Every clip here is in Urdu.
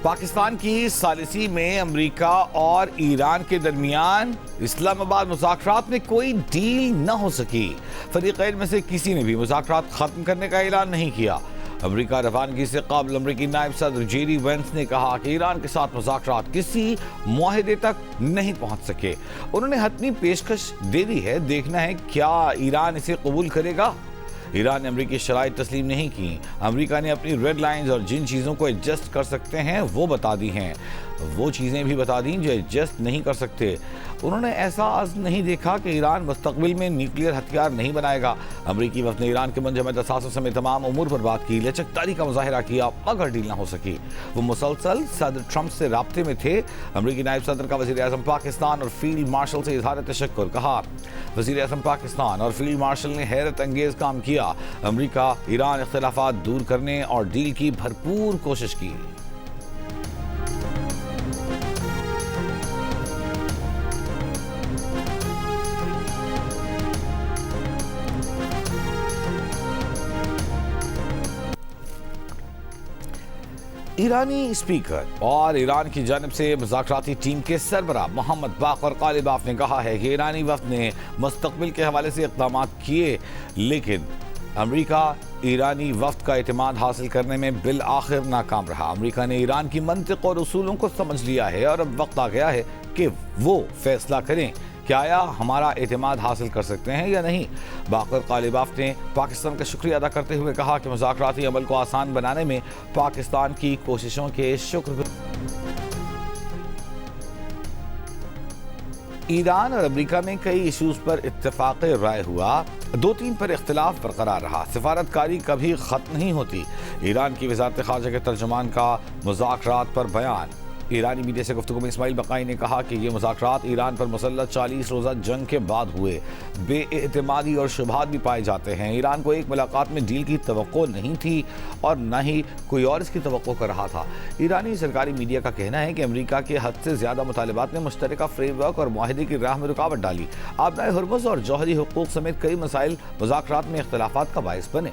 پاکستان کی ثالثی میں امریکہ اور ایران کے درمیان اسلام آباد مذاکرات میں کوئی ڈیل نہ ہو سکی۔ فریقین میں سے کسی نے بھی مذاکرات ختم کرنے کا اعلان نہیں کیا۔ امریکہ روانگی سے قبل امریکی نائب صدر جے ڈی وینس نے کہا کہ ایران کے ساتھ مذاکرات کسی معاہدے تک نہیں پہنچ سکے۔ انہوں نے حتمی پیشکش دے دی ہے، دیکھنا ہے کیا ایران اسے قبول کرے گا۔ ایران نے امریکی شرائط تسلیم نہیں کی۔ امریکہ نے اپنی ریڈ لائنز اور جن چیزوں کو ایڈجسٹ کر سکتے ہیں وہ بتا دی ہیں، وہ چیزیں بھی بتا دیں جو ایڈجسٹ نہیں کر سکتے۔ انہوں نے ایسا عزم نہیں دیکھا کہ ایران مستقبل میں نیوکلیئر ہتھیار نہیں بنائے گا۔ امریکی وفد نے ایران کے منجمد اثاثوں سمیت تمام امور پر بات کی، لچکداری کا مظاہرہ کیا، مگر ڈیل نہ ہو سکی۔ وہ مسلسل صدر ٹرمپ سے رابطے میں تھے۔ امریکی نائب صدر کا وزیر اعظم پاکستان اور فیلڈ مارشل سے اظہار تشکر، کہا وزیر اعظم پاکستان اور فیلڈ مارشل نے حیرت انگیز کام کیا۔ امریکہ ایران اختلافات دور کرنے اور ڈیل کی بھرپور کوشش کی۔ ایرانی اسپیکر اور ایران کی جانب سے مذاکراتی ٹیم کے سربراہ محمد باقر قالباف نے کہا ہے کہ ایرانی وفد نے مستقبل کے حوالے سے اقدامات کیے، لیکن امریکہ ایرانی وفد کا اعتماد حاصل کرنے میں بالآخر ناکام رہا۔ امریکہ نے ایران کی منطق اور اصولوں کو سمجھ لیا ہے اور اب وقت آ گیا ہے کہ وہ فیصلہ کریں کہ آیا ہمارا اعتماد حاصل کر سکتے ہیں یا نہیں۔ باقر قالباف نے پاکستان کا شکریہ ادا کرتے ہوئے کہا کہ مذاکراتی عمل کو آسان بنانے میں پاکستان کی کوششوں کے شکر۔ ایران اور امریکہ میں کئی ایشوز پر اتفاق رائے ہوا، 2-3 پر اختلاف برقرار رہا۔ سفارتکاری کبھی ختم نہیں ہوتی۔ ایران کی وزارت خارجہ کے ترجمان کا مذاکرات پر بیان۔ ایرانی میڈیا سے گفتگو میں اسماعیل بقائی نے کہا کہ یہ مذاکرات ایران پر مسلط 40 روزہ جنگ کے بعد ہوئے، بے اعتمادی اور شبہات بھی پائے جاتے ہیں۔ ایران کو ایک ملاقات میں ڈیل کی توقع نہیں تھی اور نہ ہی کوئی اور اس کی توقع کر رہا تھا۔ ایرانی سرکاری میڈیا کا کہنا ہے کہ امریکہ کے حد سے زیادہ مطالبات نے مشترکہ فریم ورک اور معاہدے کی راہ میں رکاوٹ ڈالی۔ آبنائے ہرمز اور جوہری حقوق سمیت کئی مسائل مذاکرات میں اختلافات کا باعث بنے۔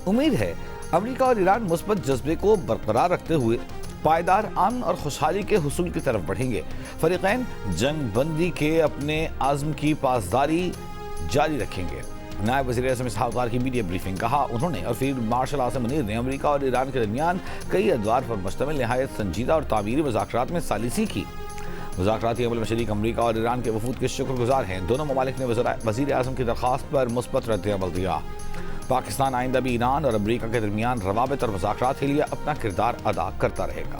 امید ہے امریکہ اور ایران مثبت جذبے کو برقرار رکھتے ہوئے پائیدار امن اور خوشحالی کے حصول کی طرف بڑھیں گے۔ فریقین جنگ بندی کے اپنے عزم کی پاسداری جاری رکھیں گے۔ نائب وزیر اعظم اسحاق ڈار کی میڈیا بریفنگ، کہا انہوں نے اور فیلڈ مارشل عاصم منیر نے امریکہ اور ایران کے درمیان کئی ادوار پر مشتمل نہایت سنجیدہ اور تعمیری مذاکرات میں ثالثی کی۔ مذاکراتی عمل میں شریک امریکہ اور ایران کے وفود کے شکر گزار ہیں۔ دونوں ممالک نے وزیر اعظم کی درخواست پر مثبت رد عمل دیا۔ پاکستان آئندہ بھی ایران اور امریکہ کے درمیان روابط اور مذاکرات کے لیے اپنا کردار ادا کرتا رہے گا۔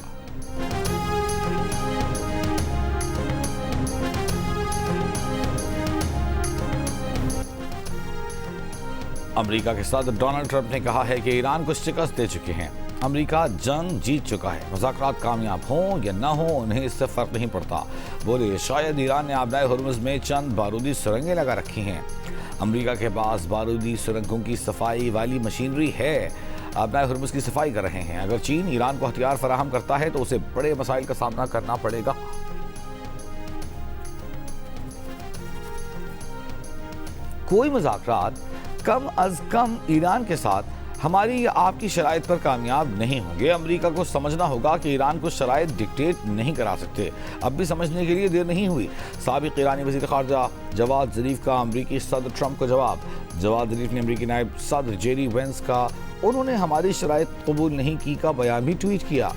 امریکہ کے صدر ڈونلڈ ٹرمپ نے کہا ہے کہ ایران کو شکست دے چکے ہیں۔ امریکہ جنگ جیت چکا ہے، مذاکرات کامیاب ہوں یا نہ ہوں انہیں اس سے فرق نہیں پڑتا۔ بولے شاید ایران نے آبنائے ہرمز میں چند بارودی سرنگیں لگا رکھی ہیں۔ امریکہ کے پاس بارودی سرنگوں کی صفائی والی مشینری ہے، آبنائے ہرمز کی صفائی کر رہے ہیں۔ اگر چین ایران کو ہتھیار فراہم کرتا ہے تو اسے بڑے مسائل کا سامنا کرنا پڑے گا۔ کوئی مذاکرات کم از کم ایران کے ساتھ ہماری یا آپ کی شرائط پر کامیاب نہیں ہوں گے۔ امریکہ کو سمجھنا ہوگا کہ ایران کو شرائط ڈکٹیٹ نہیں کرا سکتے۔ اب بھی سمجھنے کے لیے دیر نہیں ہوئی۔ سابق ایرانی وزیر خارجہ جواد ظریف کا امریکی صدر ٹرمپ کو جواب۔ جواد ظریف نے امریکی نائب صدر جے ڈی وینس کا انہوں نے ہماری شرائط قبول نہیں کی کا بیان بھی ٹویٹ کیا۔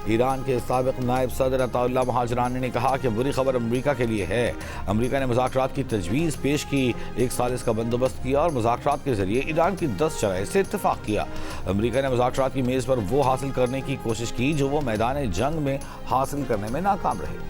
ایران کے سابق نائب صدر عطا اللہ مہاجرانی نے کہا کہ بری خبر امریکہ کے لیے ہے۔ امریکہ نے مذاکرات کی تجویز پیش کی، ایک ثالث کا بندوبست کیا اور مذاکرات کے ذریعے ایران کی 10 شرائط سے اتفاق کیا۔ امریکہ نے مذاکرات کی میز پر وہ حاصل کرنے کی کوشش کی جو وہ میدان جنگ میں حاصل کرنے میں ناکام رہے۔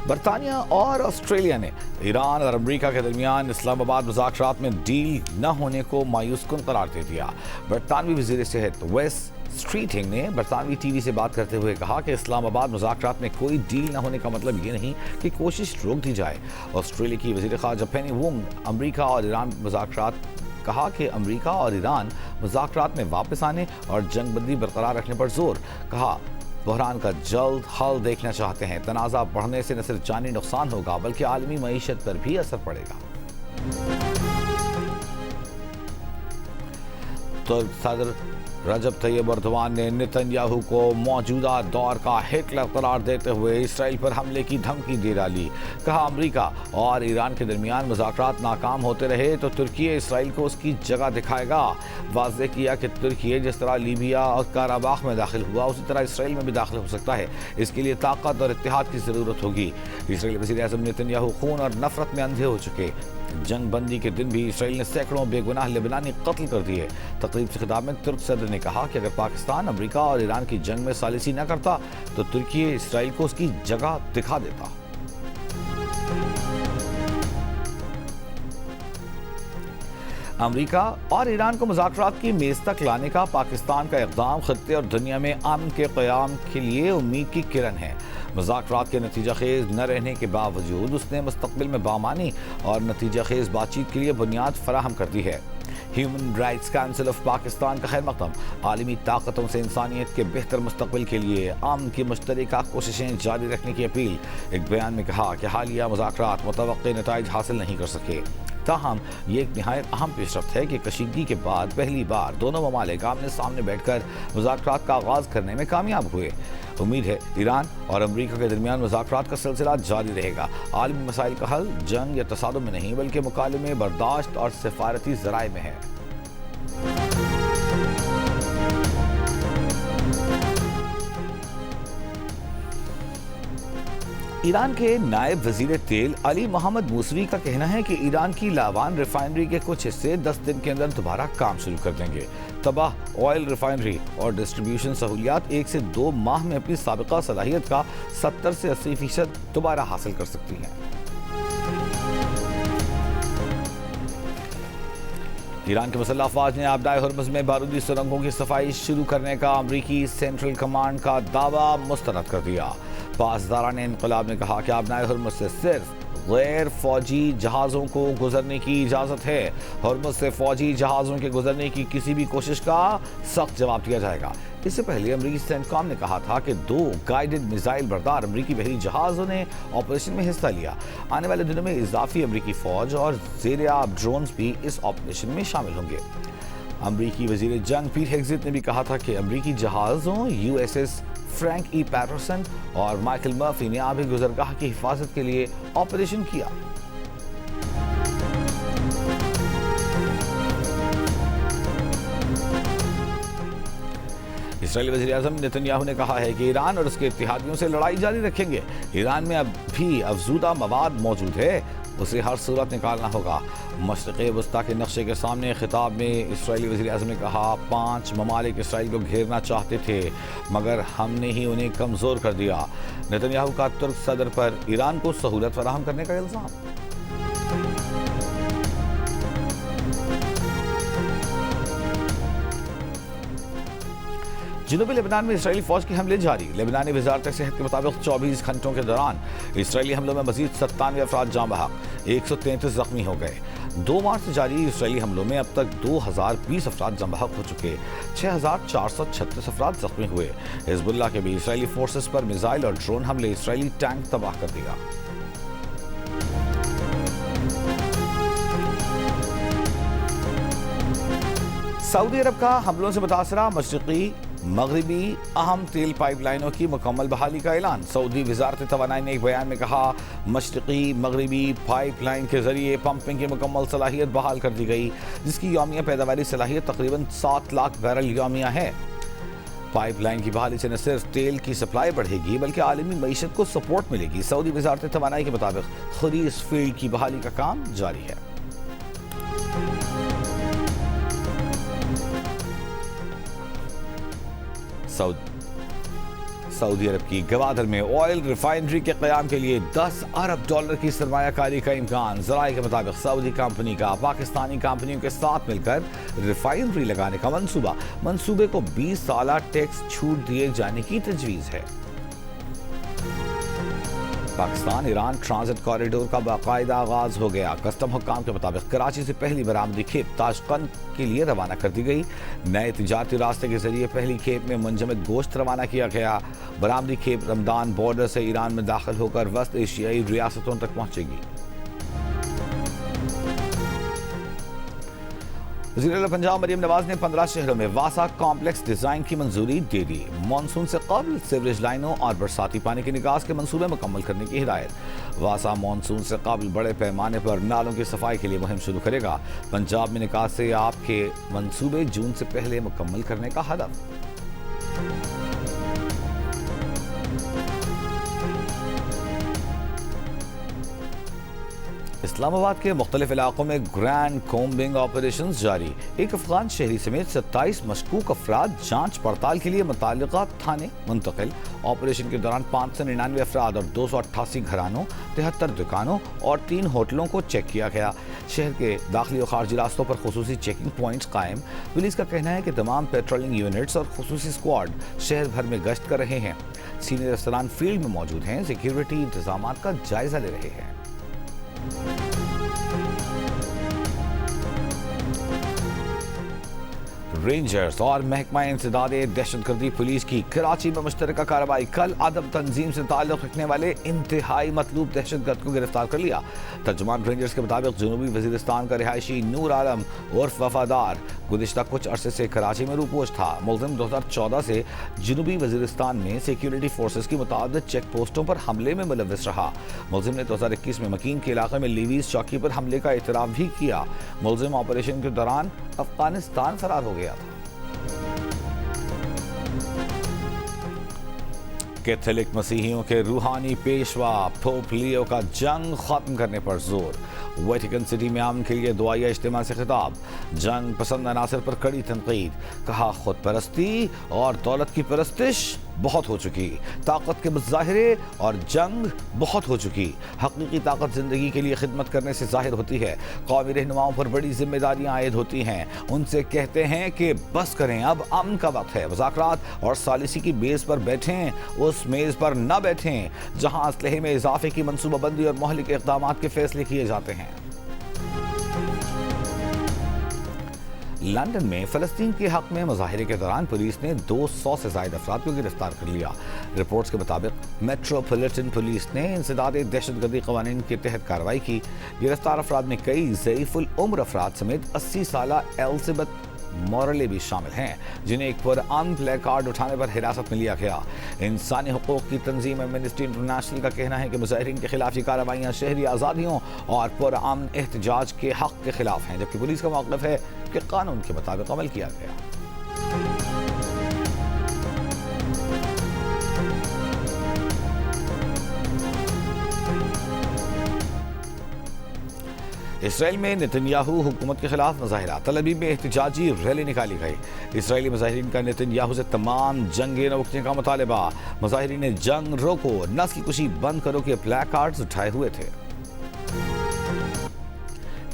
برطانیہ اور آسٹریلیا نے ایران اور امریکہ کے درمیان اسلام آباد مذاکرات میں ڈیل نہ ہونے کو مایوس کن قرار دے دیا۔ برطانوی وزیر صحت ویس اسٹریٹنگ نے برطانوی ٹی وی سے بات کرتے ہوئے کہا کہ اسلام آباد مذاکرات میں کوئی ڈیل نہ ہونے کا مطلب یہ نہیں کہ کوشش روک دی جائے۔ آسٹریلیا کی وزیر خارجہ پینی وونگ امریکہ اور ایران مذاکرات کہا کہ امریکہ اور ایران مذاکرات میں واپس آنے اور جنگ بندی برقرار رکھنے پر زور، کہا بحران کا جلد حل دیکھنا چاہتے ہیں۔ تنازع بڑھنے سے نہ صرف جانی نقصان ہوگا بلکہ عالمی معیشت پر بھی اثر پڑے گا۔ ترک صدر رجب طیب اردوان نے نتنیاہو کو موجودہ دور کا ہٹلر قرار دیتے ہوئے اسرائیل پر حملے کی دھمکی دے ڈالی۔ کہا امریکہ اور ایران کے درمیان مذاکرات ناکام ہوتے رہے تو ترکی اسرائیل کو اس کی جگہ دکھائے گا۔ واضح کیا کہ ترکی جس طرح لیبیا اور کاراباخ میں داخل ہوا اسی طرح اسرائیل میں بھی داخل ہو سکتا ہے۔ اس کے لیے طاقت اور اتحاد کی ضرورت ہوگی۔ اسرائیلی وزیر اعظم نتنیاہو خون اور نفرت میں اندھے ہو چکے۔ جنگ بندی کے دن بھی اسرائیل نے سینکڑوں بے گناہ لبنانی قتل کر دیے۔ تقریب سے خطاب میں ترک صدر نے کہا کہ اگر پاکستان امریکہ اور ایران کی جنگ میں ثالثی نہ کرتا تو ترکی اسرائیل کو اس کی جگہ دکھا دیتا۔ امریکہ اور ایران کو مذاکرات کی میز تک لانے کا پاکستان کا اقدام خطے اور دنیا میں امن کے قیام کے لیے امید کی کرن ہے۔ مذاکرات کے نتیجہ خیز نہ رہنے کے باوجود اس نے مستقبل میں بامانی اور نتیجہ خیز بات چیت کے لیے بنیاد فراہم کر دی ہے۔ Human rights council of Pakistan کا خیر مقدم عالمی طاقتوں سے انسانیت کے بہتر مستقبل کے لیے امن کی مشترکہ کوششیں جاری رکھنے کی اپیل۔ ایک بیان میں کہا کہ حالیہ مذاکرات متوقع نتائج حاصل نہیں کر سکے، تاہم یہ ایک نہایت اہم پیش رفت ہے کہ کشیدگی کے بعد پہلی بار دونوں ممالک آمنے سامنے بیٹھ کر مذاکرات کا آغاز کرنے میں کامیاب ہوئے۔ امید ہے ایران اور امریکہ کے درمیان مذاکرات کا سلسلہ جاری رہے گا۔ عالمی مسائل کا حل جنگ یا تصادم میں نہیں بلکہ مکالمے، برداشت اور سفارتی ذرائع میں ہے۔ ایران کے نائب وزیر تیل علی محمد موسوی کا کہنا ہے کہ ایران کی لاوان ریفائنری کے کچھ حصے 10 دن کے اندر دوبارہ کام شروع کر دیں گے۔ تباہ آئل ریفائنری اور ڈسٹریبیوشن سہولیات 1 سے 2 ماہ میں اپنی سابقہ صلاحیت کا 70 سے 80% دوبارہ حاصل کر سکتی ہیں۔ ایران کے مسلح افواج نے آبدائے ہرمز میں بارودی سرنگوں کی صفائی شروع کرنے کا امریکی سینٹرل کمانڈ کا دعویٰ مسترد کر دیا۔ پاسداران انقلاب نے کہا کہ آبدائے ہرمز سے صرف غیر فوجی جہازوں کو گزرنے کی اجازت ہے۔ ہرمز سے فوجی جہازوں کے گزرنے کی کسی بھی کوشش کا سخت جواب دیا جائے گا۔ اس سے پہلے امریکی سینٹکام نے کہا تھا کہ 2 گائیڈڈ میزائل بردار امریکی بحری جہازوں نے آپریشن میں حصہ لیا۔ آنے والے دنوں میں اضافی امریکی فوج اور زیر آب ڈرونز بھی اس آپریشن میں شامل ہوں گے۔ امریکی وزیر جنگ پیٹ ہیگزٹ نے بھی کہا تھا کہ امریکی جہازوں USS فرینک ای پیٹرسن اور مائیکل مرفی نے آبی گزرگاہ کی حفاظت کے لیے آپریشن کیا۔ اسرائیلی وزیر اعظم نتنیاہو نے کہا ہے کہ ایران اور اس کے اتحادیوں سے لڑائی جاری رکھیں گے۔ ایران میں اب بھی افزودہ مواد موجود ہے، اسے ہر صورت نکالنا ہوگا۔ مشرق وسطیٰ کے نقشے کے سامنے خطاب میں اسرائیلی وزیر اعظم نے کہا 5 ممالک اسرائیل کو گھیرنا چاہتے تھے مگر ہم نے ہی انہیں کمزور کر دیا۔ نتنیاہو کا ترک صدر پر ایران کو سہولت فراہم کرنے کا الزام۔ جنوبی لبنان میں اسرائیلی فوج کے حملے جاری۔ لبنانی وزارت صحت کے مطابق 24 گھنٹوں کے دوران اسرائیلی حملوں میں مزید 97 افراد جاں بحق، 133 زخمی ہو گئے۔ 2 مارچ سے جاری اسرائیلی حملوں میں اب تک 2020 افراد جاں بحق ہو چکے، 6436 افراد زخمی ہوئے۔ حزب اللہ کے بھی اسرائیلی فورسز پر میزائل اور ڈرون حملے، اسرائیلی ٹینک تباہ کر دیا۔ سعودی عرب کا حملوں سے متاثرہ مشرقی مغربی اہم تیل پائپ لائنوں کی مکمل بحالی کا اعلان۔ سعودی وزارت توانائی نے ایک بیان میں کہا مشرقی مغربی پائپ لائن کے ذریعے پمپنگ کی مکمل صلاحیت بحال کر دی گئی، جس کی یومیہ پیداواری صلاحیت تقریباً 7 لاکھ بیرل یومیہ ہے۔ پائپ لائن کی بحالی سے نہ صرف تیل کی سپلائی بڑھے گی بلکہ عالمی معیشت کو سپورٹ ملے گی۔ سعودی وزارت توانائی کے مطابق خریز فیلڈ کی بحالی کا کام جاری ہے۔ سعودی عرب کی گوادر میں آئل ریفائنری کے قیام کے لیے $10 ارب کی سرمایہ کاری کا امکان۔ ذرائع کے مطابق سعودی کمپنی کا پاکستانی کمپنیوں کے ساتھ مل کر ریفائنری لگانے کا منصوبے کو 20 سالہ ٹیکس چھوٹ دیے جانے کی تجویز ہے۔ پاکستان ایران ٹرانزٹ کوریڈور کا باقاعدہ آغاز ہو گیا۔ کسٹم حکام کے مطابق کراچی سے پہلی برآمدی کھیپ تاشقند کے لیے روانہ کر دی گئی۔ نئے تجارتی راستے کے ذریعے پہلی کھیپ میں منجمد گوشت روانہ کیا گیا۔ برآمدی کھیپ رمضان بارڈر سے ایران میں داخل ہو کر وسط ایشیائی ریاستوں تک پہنچے گی۔ وزیر اعلیٰ پنجاب مریم نواز نے 15 شہروں میں واسا کمپلیکس ڈیزائن کی منظوری دے دی۔ مانسون سے قبل سیوریج لائنوں اور برساتی پانی کے نکاس کے منصوبے مکمل کرنے کی ہدایت۔ واسا مانسون سے قبل بڑے پیمانے پر نالوں کی صفائی کے لیے مہم شروع کرے گا۔ پنجاب میں نکاس سے آب کے منصوبے جون سے پہلے مکمل کرنے کا ہدف۔ اسلام آباد کے مختلف علاقوں میں گرینڈ کومبنگ آپریشنز جاری۔ ایک افغان شہری سمیت 27 مشکوک افراد جانچ پڑتال کے لیے متعلقہ تھانے منتقل۔ آپریشن کے دوران 599 افراد اور 288 گھرانوں، 73 دکانوں اور 3 ہوٹلوں کو چیک کیا گیا۔ شہر کے داخلی اور خارجی راستوں پر خصوصی چیکنگ پوائنٹس قائم۔ پولیس کا کہنا ہے کہ تمام پیٹرولنگ یونٹس اور خصوصی اسکواڈ شہر بھر میں گشت کر رہے ہیں۔ سینئر افسران فیلڈ میں موجود ہیں، سیکیورٹی انتظامات کا جائزہ لے رہے ہیں۔ رینجرز اور محکمہ انسداد دہشت گردی پولیس کی کراچی میں مشترکہ کارروائی۔ کل عدم تنظیم سے تعلق رکھنے والے انتہائی مطلوب دہشت گرد کو گرفتار کر لیا۔ ترجمان رینجرز کے مطابق جنوبی وزیرستان کا رہائشی نور عالم عرف وفادار گزشتہ کچھ عرصے سے کراچی میں روپوش تھا۔ ملزم 2014 سے جنوبی وزیرستان میں سیکیورٹی فورسز کی متعدد چیک پوسٹوں پر حملے میں ملوث رہا۔ ملزم نے 2021 میں مکین کے علاقے میں لیویز چوکی پر حملے کا اعتراف بھی کیا۔ ملزم آپریشن کے دوران افغانستان فرار ہو گیا تھا۔ کیتھولک مسیحیوں کے روحانی پیشوا پوپ لیو کا جنگ ختم کرنے پر زور۔ ویٹیکن سٹی میں امن کے لیے دعائیہ اجتماع سے خطاب۔ جنگ پسند عناصر پر کڑی تنقید۔ کہا خود پرستی اور دولت کی پرستش بہت ہو چکی، طاقت کے مظاہرے اور جنگ بہت ہو چکی۔ حقیقی طاقت زندگی کے لیے خدمت کرنے سے ظاہر ہوتی ہے۔ قومی رہنماؤں پر بڑی ذمہ داریاں عائد ہوتی ہیں۔ ان سے کہتے ہیں کہ بس کریں، اب امن کا وقت ہے۔ مذاکرات اور ثالثی کی میز پر بیٹھیں، اس میز پر نہ بیٹھیں جہاں اسلحے میں اضافے کی منصوبہ بندی اور مہلک اقدامات کے فیصلے کیے جاتے ہیں۔ لندن میں فلسطین کے حق میں مظاہرے کے دوران پولیس نے 200 سے زائد افراد کو گرفتار کر لیا۔ رپورٹس کے مطابق میٹروپولیٹن پولیس نے انسداد دہشت گردی قوانین کے تحت کارروائی کی۔ گرفتار افراد میں کئی ضعیف العمر افراد سمیت 80 سالہ ایلزبتھ مورلے بھی شامل ہیں، جنہیں ایک پرامن پلے کارڈ اٹھانے پر حراست میں لیا گیا۔ انسانی حقوق کی تنظیم ایمنسٹی انٹرنیشنل کا کہنا ہے کہ مظاہرین کے خلاف یہ کارروائیاں شہری آزادیوں اور پرامن احتجاج کے حق کے خلاف ہیں، جبکہ پولیس کا موقف ہے کہ قانون کے مطابق عمل کیا گیا۔ اسرائیل میں نتنیاہو حکومت کے خلاف مظاہرہ۔ تل ابیب میں احتجاجی ریلی نکالی گئی۔ اسرائیلی مظاہرین کا نتنیاہو سے تمام جنگیں روکنے کا مطالبہ۔ مظاہرین نے جنگ روکو، نسل کشی بند کرو کے پلے کارڈز اٹھائے ہوئے تھے۔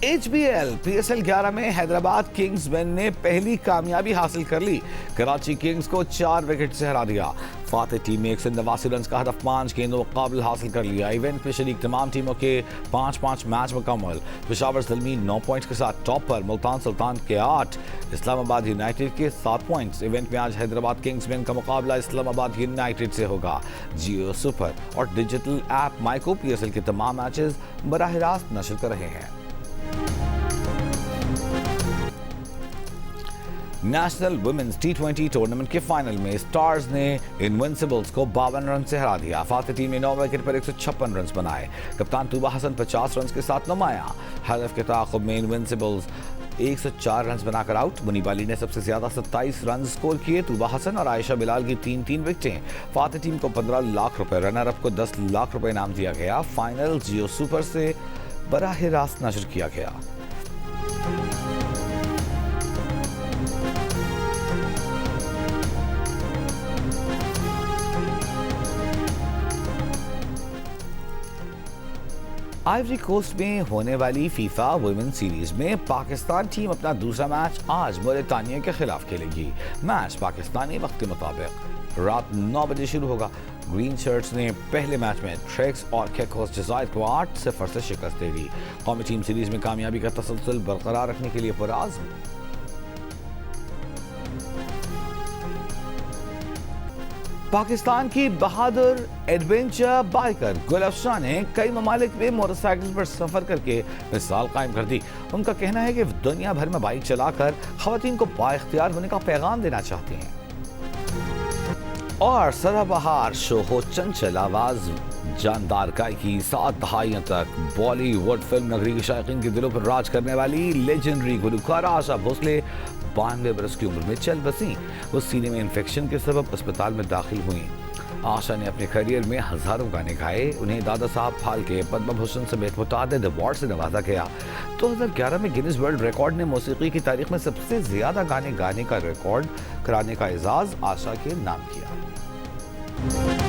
H B L P S L 11 میں حیدرآباد کنگز مین نے پہلی کامیابی حاصل کر لی۔ کراچی کنگز کو 4 وکٹ سے ہرا دیا۔ فاتح ٹیم نے 189 رنز کا ہدف 5 گیندوں مقابل حاصل کر لیا۔ ایونٹ میں شریک تمام ٹیموں کے 5-5 میچ مکمل۔ پشاور زلمی 9 پوائنٹس کے ساتھ ٹاپ پر، ملتان سلطان کے 8، اسلام آباد یونائیٹڈ کے 7 پوائنٹس۔ ایونٹ میں آج حیدرآباد کنگز مین کا مقابلہ اسلام آباد یونائیٹڈ سے ہوگا۔ جیو سپر اور digital app Myco P S L کے تمام میچز براہ راست نشر کر رہے ہیں۔ نیشنل ویمنز T20 ٹورنامنٹ کے فائنل میں سٹارز نے انوینسیبلز کو 52 رن سے ہرا دیا۔ فاتح ٹیم نے 9 وکٹ پر 156 رنز بنائے۔ کپتان طوبہ حسن 50 رنز کے ساتھ نمایاں۔ ہدف کے تعاقب میں انوینسیبلز 104 رنز بنا کر آؤٹ۔ منیب علی نے سب سے زیادہ 27 رنز سکور کیے۔ طوبہ حسن اور عائشہ بلال کی 3 وکٹیں۔ فاتح ٹیم کو 15 لاکھ روپے، رنر اپ کو 10 لاکھ روپے انعام دیا گیا۔ فائنل جیو سپر سے براہ راست نشر کیا گیا۔ آئیوری کوسٹ میں ہونے والی فیفا ویمن سیریز میں پاکستان ٹیم اپنا دوسرا میچ آج موریٹانیا کے خلاف کھیلے گی۔ میچ پاکستانی وقت کے مطابق رات 9 بجے شروع ہوگا۔ گرین شرٹس نے پہلے میچ میں ٹریکس اور کیکوس جزائر کو 8-0 سے شکست دے دی۔ قومی ٹیم سیریز میں کامیابی کا تسلسل برقرار رکھنے کے لیے پرعزم۔ پاکستان کی بہادر ایڈونچر بائیکر گل افشاں نے کئی ممالک میں موٹر سائیکل پر سفر کر کے مثال قائم کر دی۔ ان کا کہنا ہے کہ دنیا بھر میں بائک چلا کر خواتین کو بااختیار ہونے کا پیغام دینا چاہتے ہیں۔ اور سدا بہار شو ہو چنچل آواز جاندار گائیکی 7 دہائیوں تک بالی ووڈ فلم نگری کے شائقین کے دلوں پر راج کرنے والی لیجنڈری گلوکارہ آشا بھوسلے 92 برس کی عمر میں چل بسیں۔ وہ سینے میں انفیکشن کے سبب اسپتال میں داخل ہوئیں۔ آشا نے اپنے کیریئر میں ہزاروں گانے گائے۔ انہیں دادا صاحب پھالکے، پدم بھوشن سمیت متعدد ایوارڈ سے نوازا گیا۔ 2011 میں گینیز ورلڈ ریکارڈ نے موسیقی کی تاریخ میں سب سے زیادہ گانے گانے کا ریکارڈ کرانے کا اعزاز آشا کے نام کیا۔